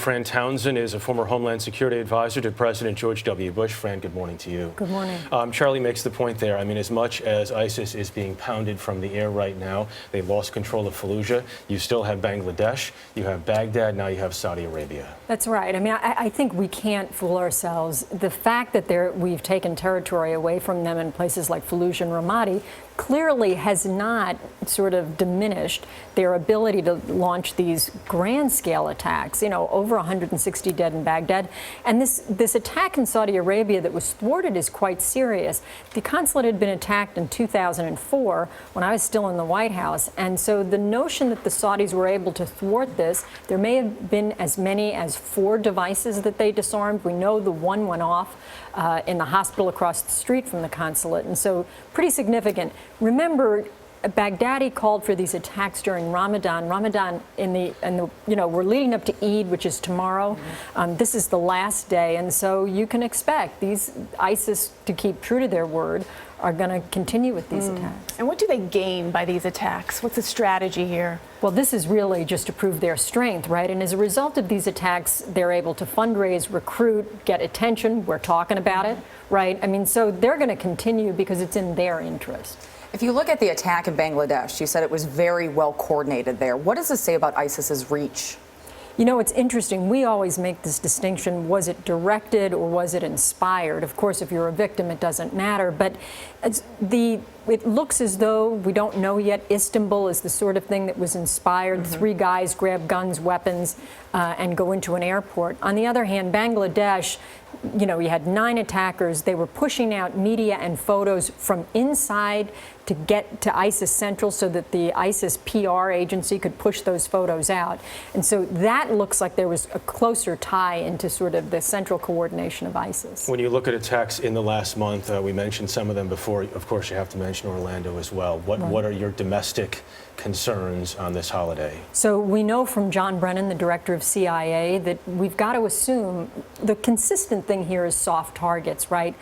Fran Townsend is a former Homeland Security advisor to President George W. Bush. Fran, good morning to you. Good morning. Charlie makes the point there. I mean, as much as ISIS is being pounded from the air right now, they lost control of Fallujah. You still have Bangladesh, you have Baghdad, now you have Saudi Arabia. That's right. I mean, I think we can't fool ourselves. The fact that we've taken territory away from them in places like Fallujah and Ramadi clearly has not sort of diminished their ability to launch these grand-scale attacks. You know, over 160 dead in Baghdad. And this attack in Saudi Arabia that was thwarted is quite serious. The consulate had been attacked in 2004 when I was still in the White House. And so the notion that the Saudis were able to thwart this, there may have been as many as 4 devices that they disarmed. We know the one went off in the hospital across the street from the consulate. And so pretty significant. Remember, Baghdadi called for these attacks during Ramadan. Ramadan we're leading up to Eid, which is tomorrow. This is the last day, and so you can expect these ISIS, to keep true to their word, are going to continue with these attacks. And what do they gain by these attacks? What's the strategy here? Well, this is really just to prove their strength, right? And as a result of these attacks, they're able to fundraise, recruit, get attention. We're talking about it, right? I mean, so they're going to continue because it's in their interest. If you look at the attack in Bangladesh, you said it was very well coordinated there. What does this say about ISIS's reach? You know, it's interesting. We always make this distinction. Was it directed or was it inspired? Of course, if you're a victim, it doesn't matter. But it looks as though, we don't know yet, Istanbul is the sort of thing that was inspired. 3 guys grab guns, weapons, and go into an airport. On the other hand, Bangladesh, you know, you had 9 attackers. They were pushing out media and photos from inside to get to ISIS Central so that the ISIS PR agency could push those photos out. And so that looks like there was a closer tie into sort of the central coordination of ISIS. When you look at attacks in the last month, we mentioned some of them before. Of course, you have to mention Orlando as well. What are your domestic concerns on this holiday? So we know from John Brennan, the director of CIA, that we've got to assume the consistent thing here is soft targets, right?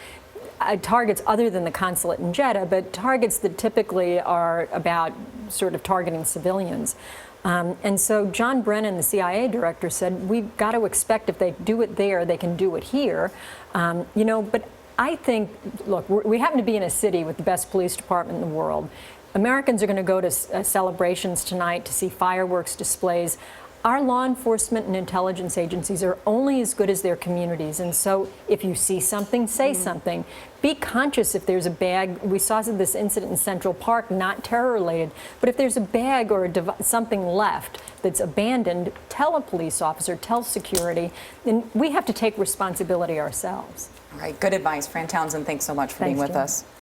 Targets other than the consulate in Jeddah, but targets that typically are about sort of targeting civilians. And so John Brennan, the CIA director, said, we've got to expect if they do it there, they can do it here. You know, but I think, look, we happen to be in a city with the best police department in the world. Americans are going to go to celebrations tonight to see fireworks displays. Our law enforcement and intelligence agencies are only as good as their communities. And so if you see something, say something. Be conscious if there's a bag. We saw this incident in Central Park, not terror-related. But if there's a bag or something left that's abandoned, tell a police officer, tell security. And we have to take responsibility ourselves. All right, good advice. Fran Townsend, thanks so much for being with us.